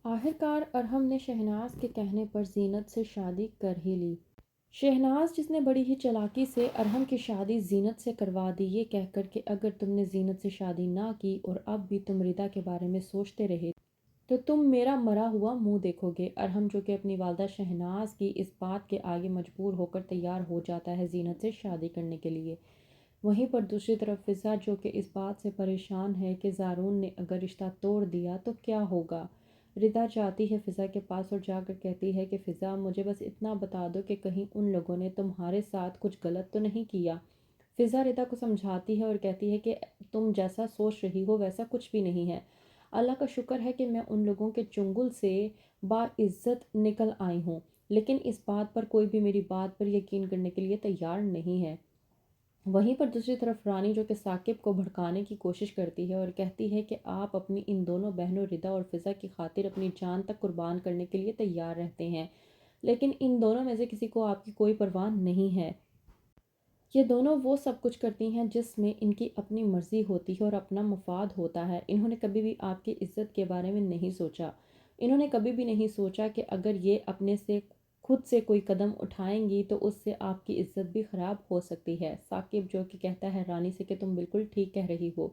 آخرکار ارحم نے شہناز کے کہنے پر زینت سے شادی کر ہی لی۔ شہناز جس نے بڑی ہی چالاکی سے ارحم کی شادی زینت سے کروا دی، یہ کہہ کر کہ اگر تم نے زینت سے شادی نہ کی اور اب بھی تم ردا کے بارے میں سوچتے رہے تو تم میرا مرا ہوا منہ دیکھو گے۔ ارحم جو کہ اپنی والدہ شہناز کی اس بات کے آگے مجبور ہو کر تیار ہو جاتا ہے زینت سے شادی کرنے کے لیے۔ وہیں پر دوسری طرف فضا جو کہ اس بات سے پریشان ہے کہ زارون نے اگر رشتہ توڑ دیا تو کیا ہوگا۔ ردا جاتی ہے فضا کے پاس اور جا کر کہتی ہے کہ فضا مجھے بس اتنا بتا دو کہ کہیں ان لوگوں نے تمہارے ساتھ کچھ غلط تو نہیں کیا۔ فضا ردا کو سمجھاتی ہے اور کہتی ہے کہ تم جیسا سوچ رہی ہو ویسا کچھ بھی نہیں ہے۔ اللہ کا شکر ہے کہ میں ان لوگوں کے چنگل سے باعزت نکل آئی ہوں، لیکن اس بات پر کوئی بھی میری بات پر یقین کرنے کے لیے تیار نہیں ہے۔ وہیں پر دوسری طرف رانی جو کہ ثاقب کو بھڑکانے کی کوشش کرتی ہے اور کہتی ہے کہ آپ اپنی ان دونوں بہنوں ردا اور فضا کی خاطر اپنی جان تک قربان کرنے کے لیے تیار رہتے ہیں، لیکن ان دونوں میں سے کسی کو آپ کی کوئی پرواہ نہیں ہے۔ یہ دونوں وہ سب کچھ کرتی ہیں جس میں ان کی اپنی مرضی ہوتی ہے اور اپنا مفاد ہوتا ہے۔ انہوں نے کبھی بھی آپ کی عزت کے بارے میں نہیں سوچا۔ انہوں نے کبھی بھی نہیں سوچا کہ اگر یہ اپنے سے خود سے کوئی قدم اٹھائیں گی تو اس سے آپ کی عزت بھی خراب ہو سکتی ہے۔ ثاقب جو کہ کہتا ہے رانی سے کہ تم بالکل ٹھیک کہہ رہی ہو،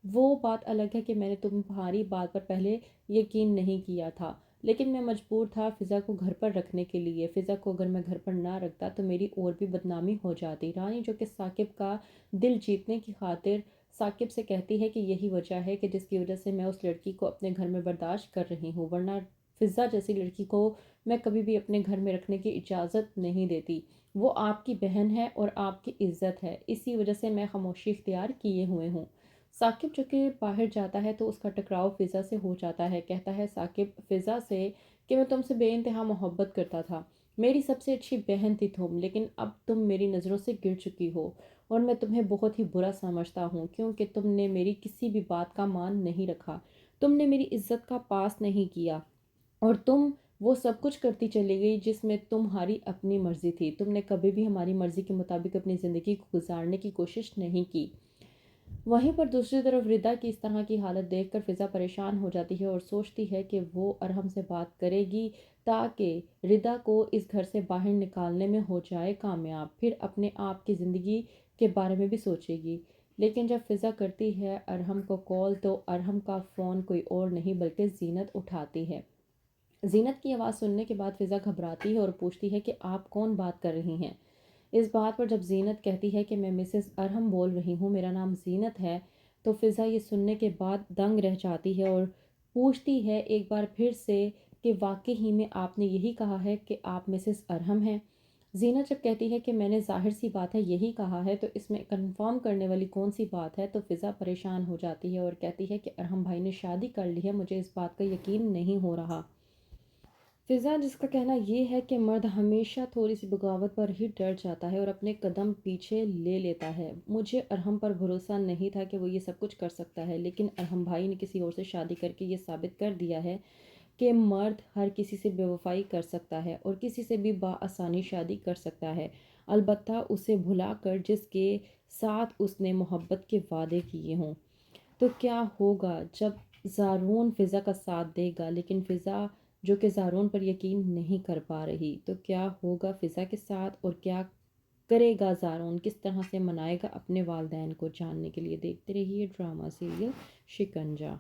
وہ بات الگ ہے کہ میں نے تمہاری بات پر پہلے یقین نہیں کیا تھا، لیکن میں مجبور تھا فضا کو گھر پر رکھنے کے لیے۔ فضا کو اگر میں گھر پر نہ رکھتا تو میری اور بھی بدنامی ہو جاتی۔ رانی جو کہ ثاقب کا دل جیتنے کی خاطر ثاقب سے کہتی ہے کہ یہی وجہ ہے کہ جس کی وجہ سے میں اس لڑکی کو اپنے گھر میں برداشت کر رہی ہوں، ورنہ فضا جیسی لڑکی کو میں کبھی بھی اپنے گھر میں رکھنے کی اجازت نہیں دیتی۔ وہ آپ کی بہن ہے اور آپ کی عزت ہے، اسی وجہ سے میں خاموشی اختیار کیے ہوئے ہوں۔ ثاقب جو کہ باہر جاتا ہے تو اس کا ٹکراؤ فضا سے ہو جاتا ہے۔ کہتا ہے ثاقب فضا سے کہ میں تم سے بے انتہا محبت کرتا تھا، میری سب سے اچھی بہن تھی تم، لیکن اب تم میری نظروں سے گر چکی ہو اور میں تمہیں بہت ہی برا سمجھتا ہوں کیونکہ تم نے میری کسی بھی بات کا مان نہیں رکھا، تم نے میری عزت کا پاس نہیں کیا اور تم وہ سب کچھ کرتی چلی گئی جس میں تمہاری اپنی مرضی تھی۔ تم نے کبھی بھی ہماری مرضی کے مطابق اپنی زندگی کو گزارنے کی کوشش نہیں کی۔ وہیں پر دوسری طرف ردا کی اس طرح کی حالت دیکھ کر فضا پریشان ہو جاتی ہے اور سوچتی ہے کہ وہ ارحم سے بات کرے گی تاکہ ردا کو اس گھر سے باہر نکالنے میں ہو جائے کامیاب، پھر اپنے آپ کی زندگی کے بارے میں بھی سوچے گی۔ لیکن جب فضا کرتی ہے ارحم کو کال تو ارحم کا فون کوئی اور نہیں بلکہ زینت اٹھاتی ہے۔ زینت کی آواز سننے کے بعد فضا گھبراتی ہے اور پوچھتی ہے کہ آپ کون بات کر رہی ہیں۔ اس بات پر جب زینت کہتی ہے کہ میں مسز ارحم بول رہی ہوں، میرا نام زینت ہے، تو فضا یہ سننے کے بعد دنگ رہ جاتی ہے اور پوچھتی ہے ایک بار پھر سے کہ واقعی میں آپ نے یہی کہا ہے کہ آپ مسز ارحم ہیں؟ زینت جب کہتی ہے کہ میں نے ظاہر سی بات ہے یہی کہا ہے تو اس میں کنفرم کرنے والی کون سی بات ہے، تو فضا پریشان ہو جاتی ہے اور کہتی ہے کہ ارحم بھائی نے شادی کر لی ہے، مجھے اس بات کا یقین نہیں ہو رہا۔ فضا جس کا کہنا یہ ہے کہ مرد ہمیشہ تھوڑی سی بغاوت پر ہی ڈر جاتا ہے اور اپنے قدم پیچھے لے لیتا ہے۔ مجھے ارحم پر بھروسہ نہیں تھا کہ وہ یہ سب کچھ کر سکتا ہے، لیکن ارحم بھائی نے کسی اور سے شادی کر کے یہ ثابت کر دیا ہے کہ مرد ہر کسی سے بے وفائی کر سکتا ہے اور کسی سے بھی بآسانی شادی کر سکتا ہے، البتہ اسے بھلا کر جس کے ساتھ اس نے محبت کے وعدے کیے ہوں۔ تو کیا ہوگا جب زارون فضا کا ساتھ دے گا، لیکن فضا جو کہ زارون پر یقین نہیں کر پا رہی، تو کیا ہوگا فضا کے ساتھ اور کیا کرے گا زارون، کس طرح سے منائے گا اپنے والدین کو؟ جاننے کے لیے دیکھتے رہیے ڈرامہ سیریل شکنجہ۔